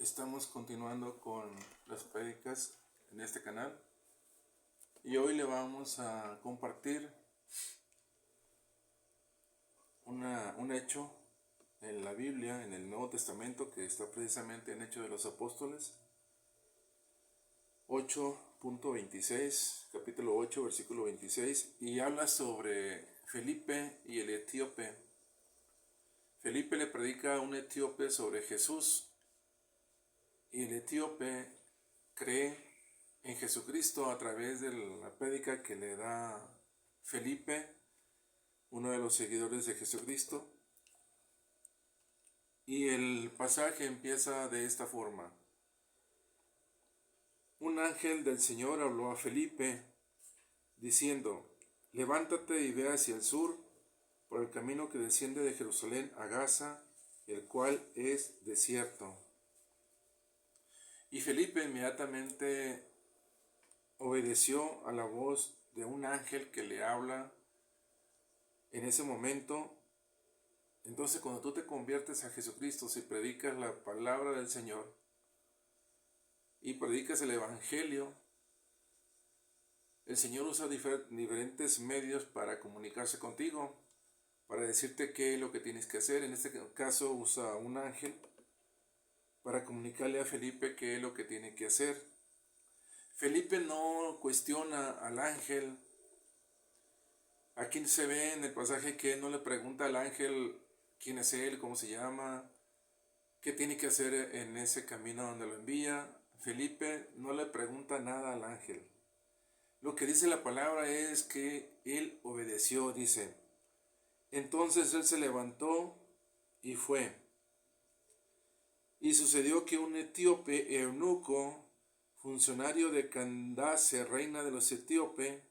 Estamos continuando con las prédicas en este canal y hoy le vamos a compartir un hecho en la Biblia, en el Nuevo Testamento, que está precisamente en Hechos de los Apóstoles 8.26, capítulo 8, versículo 26, y habla sobre Felipe y el etíope. Felipe le predica a un etíope sobre Jesús y el etíope cree en Jesucristo a través de la prédica que le da Felipe, uno de los seguidores de Jesucristo. Y el pasaje empieza de esta forma. Un ángel del Señor habló a Felipe, diciendo: levántate y ve hacia el sur, por el camino que desciende de Jerusalén a Gaza, el cual es desierto. Y Felipe inmediatamente obedeció a la voz de un ángel que le habla en ese momento. Entonces, cuando tú te conviertes a Jesucristo, si predicas la palabra del Señor y predicas el Evangelio, el Señor usa diferentes medios para comunicarse contigo, para decirte qué es lo que tienes que hacer. En este caso usa un ángel para comunicarle a Felipe qué es lo que tiene que hacer. Felipe no cuestiona al ángel. Aquí se ve en el pasaje que no le pregunta al ángel quién es él, cómo se llama, qué tiene que hacer en ese camino donde lo envía. Felipe no le pregunta nada al ángel. Lo que dice la palabra es que él obedeció, dice. Entonces él se levantó y fue. Y sucedió que un etíope eunuco, funcionario de Candace, reina de los etíopes,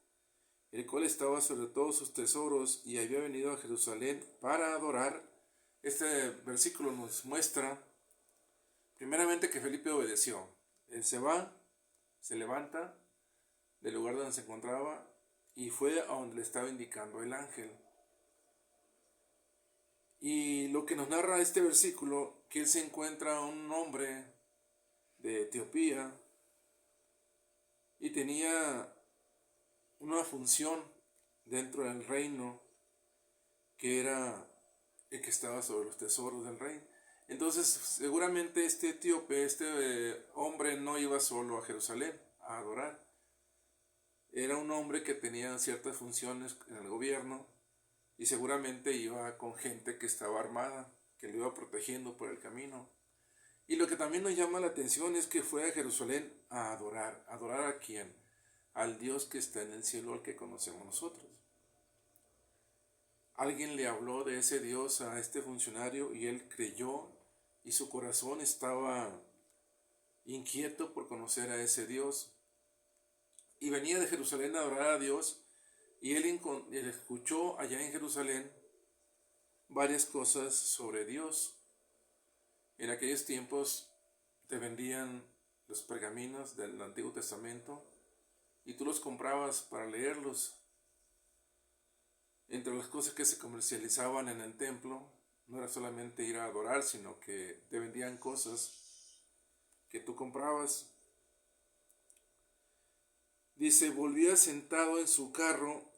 el cual estaba sobre todos sus tesoros y había venido a Jerusalén para adorar. Este versículo nos muestra primeramente que Felipe obedeció. Él se va, se levanta del lugar donde se encontraba y fue a donde le estaba indicando el ángel. Y lo que nos narra este versículo, que él se encuentra a un hombre de Etiopía y tenía una función dentro del reino, que era el que estaba sobre los tesoros del rey. Entonces seguramente este etíope, hombre, no iba solo a Jerusalén a adorar. Era un hombre que tenía ciertas funciones en el gobierno y seguramente iba con gente que estaba armada, que lo iba protegiendo por el camino. Y lo que también nos llama la atención es que fue a Jerusalén a adorar. ¿Adorar a quién? Al Dios que está en el cielo, al que conocemos nosotros. Alguien le habló de ese Dios a este funcionario y él creyó, y su corazón estaba inquieto por conocer a ese Dios. Y venía de Jerusalén a adorar a Dios, y él escuchó allá en Jerusalén varias cosas sobre Dios. En aquellos tiempos te vendían los pergaminos del Antiguo Testamento y tú los comprabas para leerlos. Entre las cosas que se comercializaban en el templo no era solamente ir a adorar, sino que te vendían cosas que tú comprabas. Dice: volvía sentado en su carro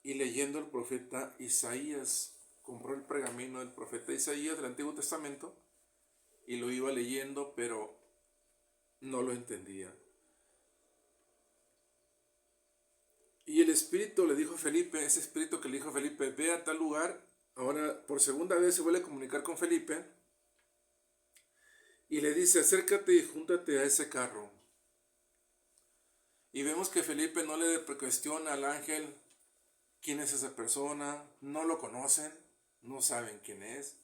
y leyendo el profeta Isaías. Compró el pergamino del profeta Isaías del Antiguo Testamento y lo iba leyendo, pero no lo entendía. Y el Espíritu le dijo a Felipe, ese Espíritu que le dijo a Felipe, ve a tal lugar. Ahora por segunda vez se vuelve a comunicar con Felipe y le dice: acércate y júntate a ese carro. Y vemos que Felipe no le cuestiona al ángel quién es esa persona, no lo conocen, no saben quién es.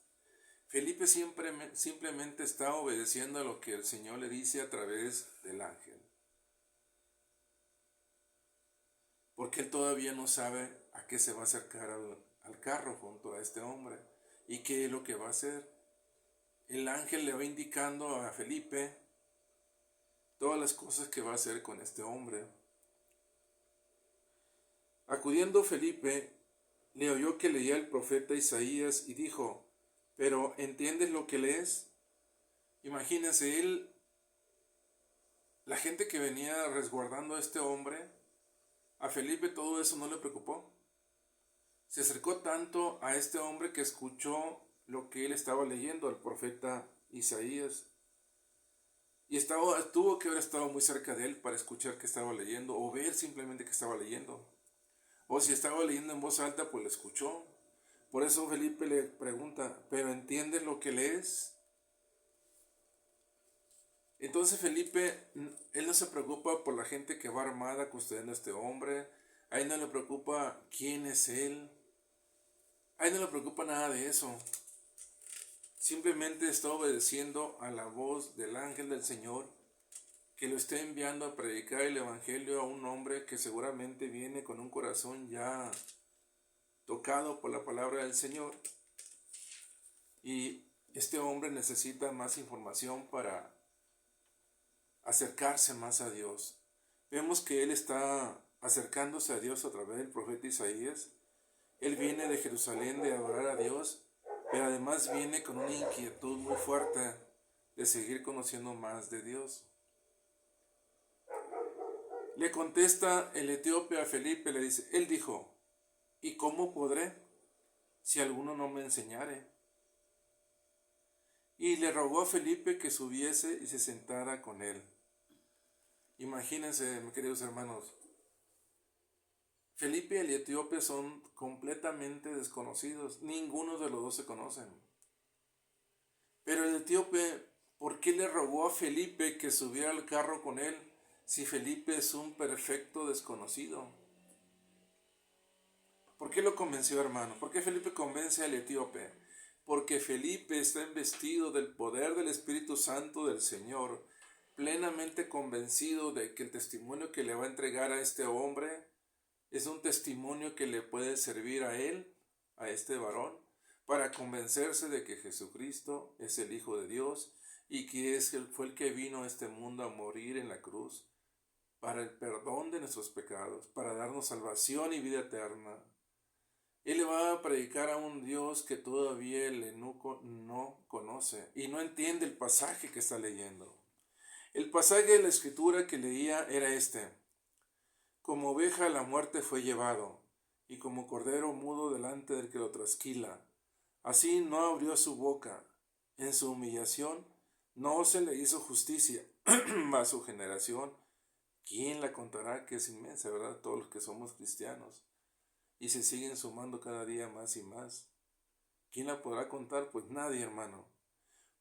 Felipe simplemente está obedeciendo a lo que el Señor le dice a través del ángel. Porque él todavía no sabe a qué se va a acercar al carro junto a este hombre y qué es lo que va a hacer. El ángel le va indicando a Felipe todas las cosas que va a hacer con este hombre. Acudiendo Felipe, le oyó que leía el profeta Isaías y dijo: ¿pero entiendes lo que lees? Imagínense, él la gente que venía resguardando a este hombre, a Felipe todo eso no le preocupó. Se acercó tanto a este hombre que escuchó lo que él estaba leyendo, al profeta Isaías. Y tuvo que haber estado muy cerca de él para escuchar que estaba leyendo, o ver simplemente que estaba leyendo. O si estaba leyendo en voz alta, pues lo escuchó. Por eso Felipe le pregunta, ¿pero entiendes lo que lees? Entonces Felipe, él no se preocupa por la gente que va armada custodiando a este hombre. A él no le preocupa quién es él. A él no le preocupa nada de eso. Simplemente está obedeciendo a la voz del ángel del Señor que lo está enviando a predicar el evangelio a un hombre que seguramente viene con un corazón ya tocado por la palabra del Señor. Y este hombre necesita más información para acercarse más a Dios. Vemos que él está acercándose a Dios a través del profeta Isaías. Él viene de Jerusalén de adorar a Dios, pero además viene con una inquietud muy fuerte de seguir conociendo más de Dios. Le contesta el etíope a Felipe, le dice, él dijo, ¿y cómo podré si alguno no me enseñare? Y le rogó a Felipe que subiese y se sentara con él. Imagínense, mis queridos hermanos, Felipe y el etíope son completamente desconocidos, ninguno de los dos se conocen. Pero el etíope, ¿por qué le rogó a Felipe que subiera al carro con él si Felipe es un perfecto desconocido? ¿Por qué lo convenció, hermano? ¿Por qué Felipe convence al etíope? Porque Felipe está investido del poder del Espíritu Santo del Señor, plenamente convencido de que el testimonio que le va a entregar a este hombre es un testimonio que le puede servir a él, a este varón, para convencerse de que Jesucristo es el Hijo de Dios y que fue el que vino a este mundo a morir en la cruz para el perdón de nuestros pecados, para darnos salvación y vida eterna. Él le va a predicar a un Dios que todavía el eunuco no conoce y no entiende el pasaje que está leyendo. El pasaje de la escritura que leía era este: como oveja a la muerte fue llevado, y como cordero mudo delante del que lo trasquila. Así no abrió su boca. En su humillación no se le hizo justicia. A su generación, ¿quién la contará? Que es inmensa, ¿verdad? Todos los que somos cristianos. Y se siguen sumando cada día más y más. ¿Quién la podrá contar? Pues nadie, hermano.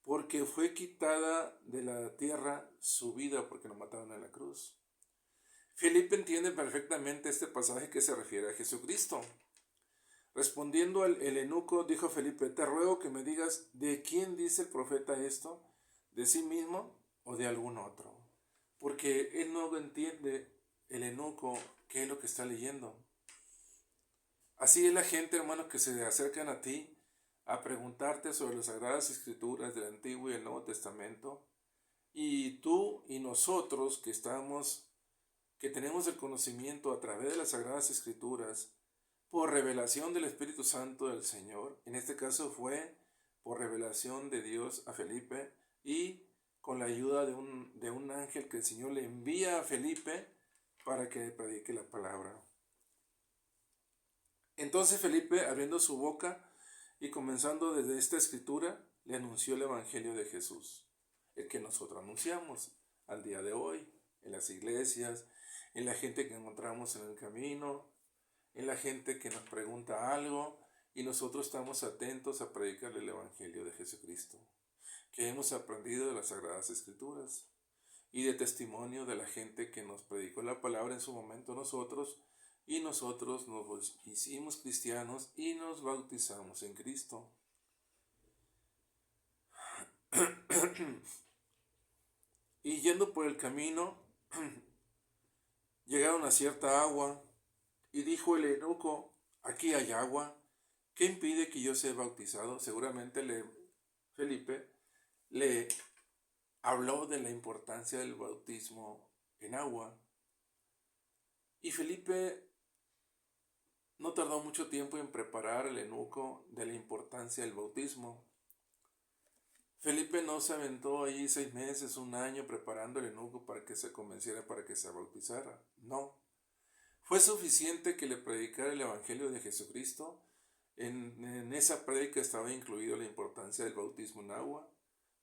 Porque fue quitada de la tierra su vida porque lo mataron en la cruz. Felipe entiende perfectamente este pasaje que se refiere a Jesucristo. Respondiendo el eunuco, dijo Felipe, te ruego que me digas, ¿de quién dice el profeta esto? ¿De sí mismo o de algún otro? Porque él no entiende, el eunuco, qué es lo que está leyendo. Así es la gente, hermanos, que se acercan a ti a preguntarte sobre las Sagradas Escrituras del Antiguo y el Nuevo Testamento. Y tú y nosotros que tenemos el conocimiento a través de las Sagradas Escrituras, por revelación del Espíritu Santo del Señor, en este caso fue por revelación de Dios a Felipe y con la ayuda de un ángel que el Señor le envía a Felipe para que predique la palabra. Entonces Felipe, abriendo su boca y comenzando desde esta escritura, le anunció el Evangelio de Jesús, el que nosotros anunciamos al día de hoy, en las iglesias, en la gente que encontramos en el camino, en la gente que nos pregunta algo y nosotros estamos atentos a predicarle el Evangelio de Jesucristo, que hemos aprendido de las Sagradas Escrituras y de testimonio de la gente que nos predicó la palabra en su momento nosotros, y nosotros nos hicimos cristianos y nos bautizamos en Cristo. Y yendo por el camino, llegaron a cierta agua, y dijo el eunuco, aquí hay agua, ¿qué impide que yo sea bautizado? Seguramente Felipe le habló de la importancia del bautismo en agua. Y Felipe no tardó mucho tiempo en preparar al eunuco de la importancia del bautismo. Felipe no se aventó ahí 6 meses, un año preparando el eunuco para que se convenciera para que se bautizara. No. Fue suficiente que le predicara el Evangelio de Jesucristo. En esa prédica estaba incluida la importancia del bautismo en agua,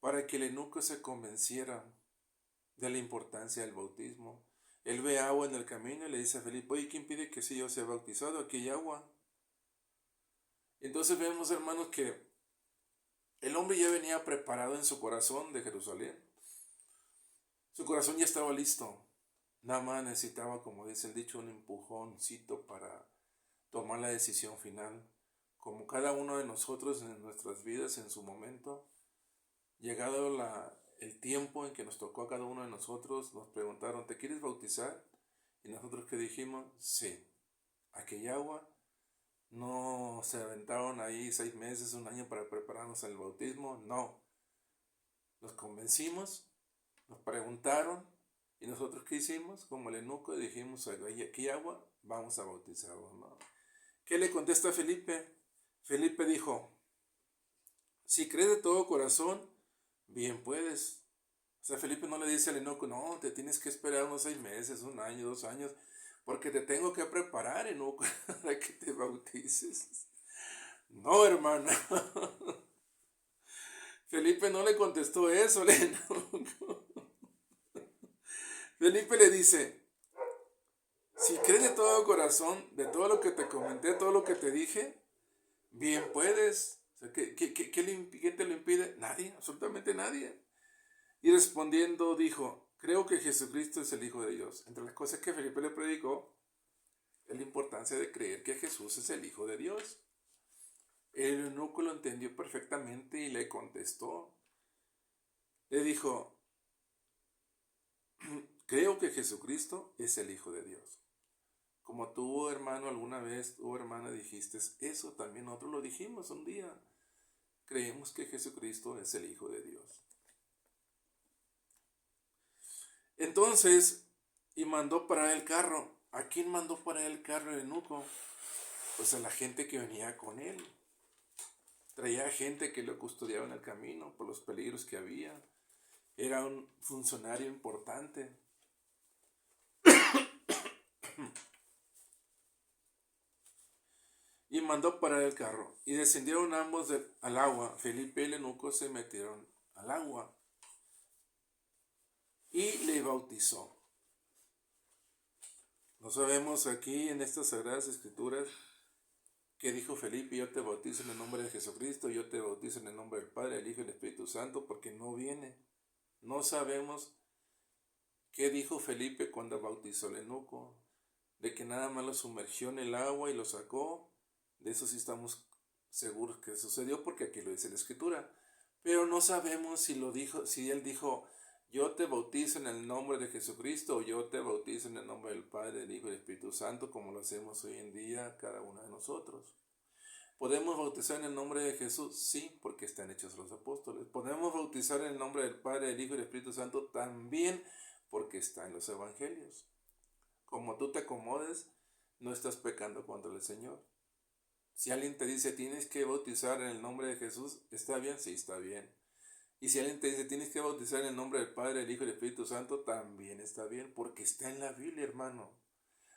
para que el eunuco se convenciera de la importancia del bautismo. Él ve agua en el camino y le dice a Felipe, oye, ¿quién pide que si yo sea bautizado? Aquí hay agua. Entonces vemos, hermanos, que el hombre ya venía preparado en su corazón de Jerusalén. Su corazón ya estaba listo. Nada más necesitaba, como dice el dicho, un empujoncito para tomar la decisión final. Como cada uno de nosotros en nuestras vidas en su momento, llegado el tiempo en que nos tocó a cada uno de nosotros, nos preguntaron, ¿te quieres bautizar? Y nosotros que dijimos, sí, aquí hay agua. No se aventaron ahí 6 meses, un año para prepararnos al bautismo, no. Nos convencimos, nos preguntaron, y nosotros ¿qué hicimos? Como el eunuco dijimos, aquí hay agua, vamos a bautizarnos, ¿no? ¿Qué le contesta Felipe? Felipe dijo, si crees de todo corazón, bien puedes. O sea, Felipe no le dice al eunuco, no, te tienes que esperar unos 6 meses, un año, 2 años, porque te tengo que preparar, eunuco, para que te bautices. No, hermano. Felipe no le contestó eso al eunuco. Felipe le dice, si crees de todo corazón, de todo lo que te comenté, todo lo que te dije, bien puedes. O sea, ¿qué te lo impide? Nadie, absolutamente nadie. Y respondiendo dijo, creo que Jesucristo es el Hijo de Dios. Entre las cosas que Felipe le predicó, es la importancia de creer que Jesús es el Hijo de Dios. El eunuco lo entendió perfectamente y le contestó. Le dijo, creo que Jesucristo es el Hijo de Dios. Como tú, hermano, alguna vez, tú, hermana, dijiste eso, también nosotros lo dijimos un día. Creemos que Jesucristo es el Hijo de Dios. Entonces, y mandó parar el carro. ¿A quién mandó parar el carro el eunuco? Pues a la gente que venía con él. Traía gente que lo custodiaba en el camino por los peligros que había. Era un funcionario importante. Y mandó parar el carro. Y descendieron ambos al agua. Felipe y el eunuco se metieron al agua. Y le bautizó. No sabemos aquí en estas Sagradas Escrituras qué dijo Felipe, yo te bautizo en el nombre de Jesucristo, yo te bautizo en el nombre del Padre, del Hijo y del Espíritu Santo, porque no viene. No sabemos qué dijo Felipe cuando bautizó al eunuco, de que nada más lo sumergió en el agua y lo sacó. De eso sí estamos seguros que sucedió, porque aquí lo dice la Escritura. Pero no sabemos si lo dijo, si él dijo, yo te bautizo en el nombre de Jesucristo, o yo te bautizo en el nombre del Padre, del Hijo y del Espíritu Santo, como lo hacemos hoy en día cada uno de nosotros. ¿Podemos bautizar en el nombre de Jesús? Sí, porque están hechos los apóstoles. ¿Podemos bautizar en el nombre del Padre, del Hijo y del Espíritu Santo? También, porque está en los evangelios. Como tú te acomodes, no estás pecando contra el Señor. Si alguien te dice, tienes que bautizar en el nombre de Jesús, ¿está bien? Sí, está bien. Y si alguien te dice, tienes que bautizar en el nombre del Padre, del Hijo y del Espíritu Santo, también está bien, porque está en la Biblia, hermano.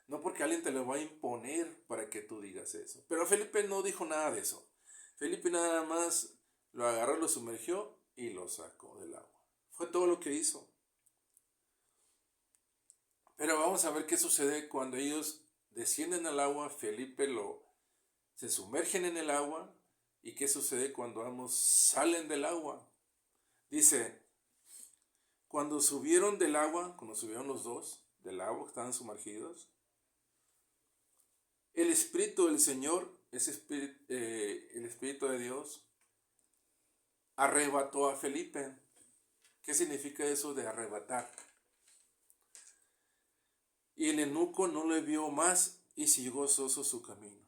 No porque alguien te lo va a imponer para que tú digas eso. Pero Felipe no dijo nada de eso. Felipe nada más lo agarró, lo sumergió y lo sacó del agua. Fue todo lo que hizo. Pero vamos a ver qué sucede cuando ellos descienden al agua. Felipe se sumergen en el agua. ¿Y qué sucede cuando ambos salen del agua? Dice, cuando subieron del agua, cuando subieron los dos del agua que estaban sumergidos, el Espíritu del Señor, el Espíritu de Dios, arrebató a Felipe. ¿Qué significa eso de arrebatar? Y el eunuco no le vio más y siguió gozoso su camino.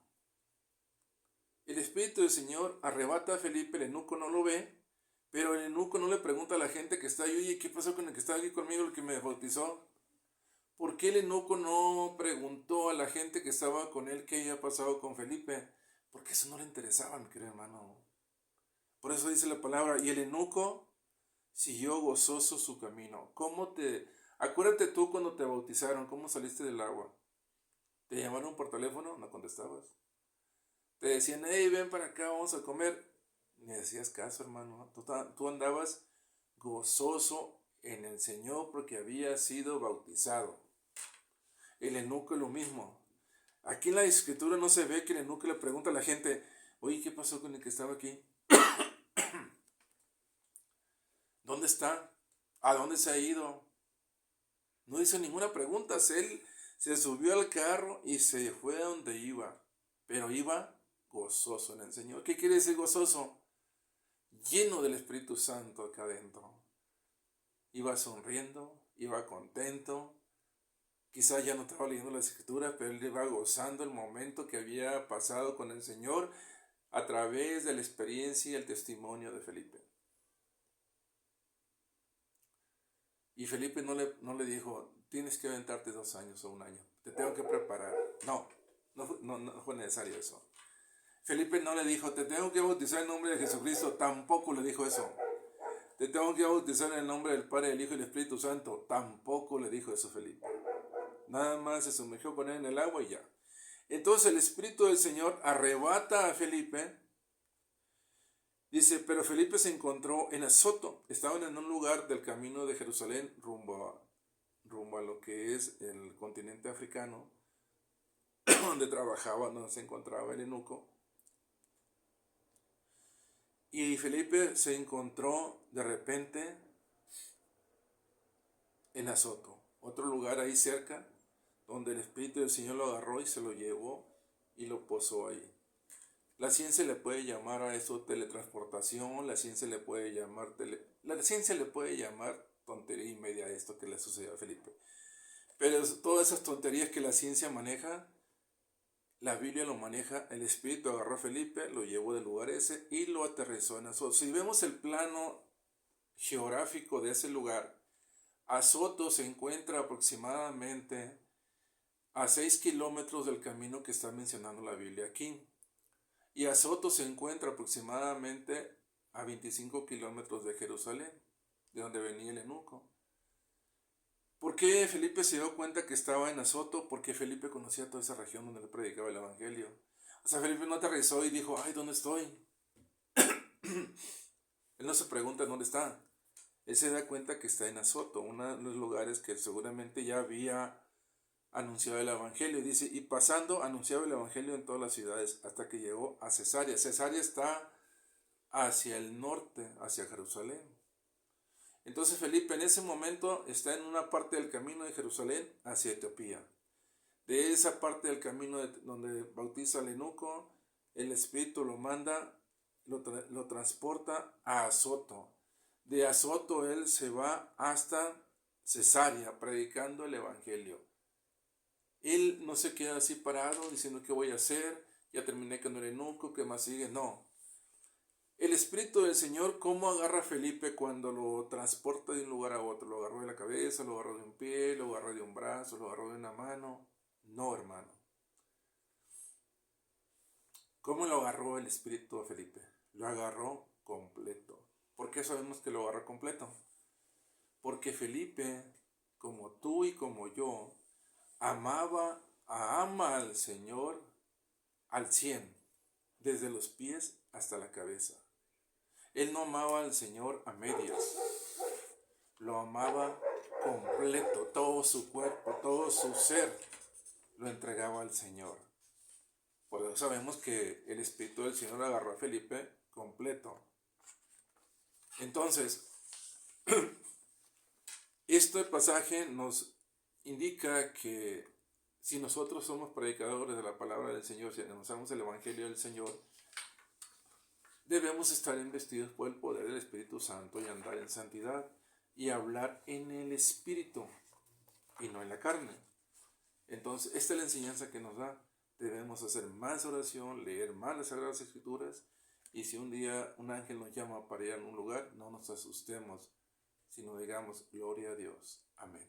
El Espíritu del Señor arrebata a Felipe, el eunuco no lo ve, pero el eunuco no le pregunta a la gente que está ahí, oye, ¿qué pasó con el que está aquí conmigo, el que me bautizó? ¿Por qué el eunuco no preguntó a la gente que estaba con él qué había pasado con Felipe? Porque eso no le interesaba, mi querido hermano. Por eso dice la palabra, y el eunuco siguió gozoso su camino. Acuérdate tú cuando te bautizaron, ¿cómo saliste del agua? ¿Te llamaron por teléfono? No contestabas. Te decían, hey, ven para acá, vamos a comer. Ni hacías caso, hermano. Tú andabas gozoso en el Señor porque había sido bautizado. El eunuco es lo mismo. Aquí en la escritura no se ve que el eunuco le pregunta a la gente, oye, ¿qué pasó con el que estaba aquí? ¿Dónde está? ¿A dónde se ha ido? No hizo ninguna pregunta. Él se subió al carro y se fue a donde iba. Pero iba gozoso en el Señor. ¿Qué quiere decir gozoso? Lleno del Espíritu Santo acá adentro. Iba sonriendo, iba contento. Quizás ya no estaba leyendo las escrituras, pero él iba gozando el momento que había pasado con el Señor a través de la experiencia y el testimonio de Felipe. Y Felipe no le dijo, tienes que aventarte 2 años o 1 año, te tengo que preparar. No fue necesario eso. Felipe no le dijo, te tengo que bautizar en nombre de Jesucristo, tampoco le dijo eso. Te tengo que bautizar en el nombre del Padre, del Hijo y del Espíritu Santo, tampoco le dijo eso Felipe. Nada más se sumergió con él en el agua y ya. Entonces el Espíritu del Señor arrebata a Felipe. Dice, pero Felipe se encontró en Azoto. Estaban en un lugar del camino de Jerusalén rumbo a lo que es el continente africano, donde se encontraba el eunuco. Y Felipe se encontró de repente en Azoto, otro lugar ahí cerca, donde el Espíritu del Señor lo agarró y se lo llevó y lo posó ahí. La ciencia le puede llamar a eso teletransportación, la ciencia le puede llamar tontería y media a esto que le sucedió a Felipe. Pero todas esas tonterías que la ciencia maneja, la Biblia lo maneja. El Espíritu agarró a Felipe, lo llevó del lugar ese y lo aterrizó en Azoto. Si vemos el plano geográfico de ese lugar, Azoto se encuentra aproximadamente a 6 kilómetros del camino que está mencionando la Biblia aquí. Y Azoto se encuentra aproximadamente a 25 kilómetros de Jerusalén, de donde venía el eunuco. ¿Por qué Felipe se dio cuenta que estaba en Azoto? Porque Felipe conocía toda esa región donde él predicaba el Evangelio. O sea, Felipe no aterrizó y dijo, ay, ¿dónde estoy? Él no se pregunta dónde está. Él se da cuenta que está en Azoto, uno de los lugares que seguramente ya había anunciado el Evangelio. Dice, y pasando anunciaba el Evangelio en todas las ciudades hasta que llegó a Cesarea. Cesarea está hacia el norte, hacia Jerusalén. Entonces Felipe en ese momento está en una parte del camino de Jerusalén hacia Etiopía. De esa parte del camino donde bautiza al eunuco, el Espíritu lo manda, lo transporta a Azoto. De Azoto él se va hasta Cesarea predicando el Evangelio. Él no se queda así parado diciendo qué voy a hacer, ya terminé con el eunuco, ¿qué más sigue? No. El Espíritu del Señor, ¿cómo agarra a Felipe cuando lo transporta de un lugar a otro? ¿Lo agarró de la cabeza, lo agarró de un pie, lo agarró de un brazo, lo agarró de una mano? No, hermano. ¿Cómo lo agarró el Espíritu a Felipe? Lo agarró completo. ¿Por qué sabemos que lo agarró completo? Porque Felipe, como tú y como yo, ama al Señor al 100, desde los pies hasta la cabeza. Él no amaba al Señor a medias, lo amaba completo, todo su cuerpo, todo su ser lo entregaba al Señor. Por eso sabemos que el Espíritu del Señor agarró a Felipe completo. Entonces, este pasaje nos indica que si nosotros somos predicadores de la palabra del Señor, si anunciamos el Evangelio del Señor, debemos estar investidos por el poder del Espíritu Santo y andar en santidad y hablar en el Espíritu y no en la carne. Entonces, esta es la enseñanza que nos da. Debemos hacer más oración, leer más las Sagradas Escrituras, y si un día un ángel nos llama para ir a un lugar, no nos asustemos, sino digamos, gloria a Dios. Amén.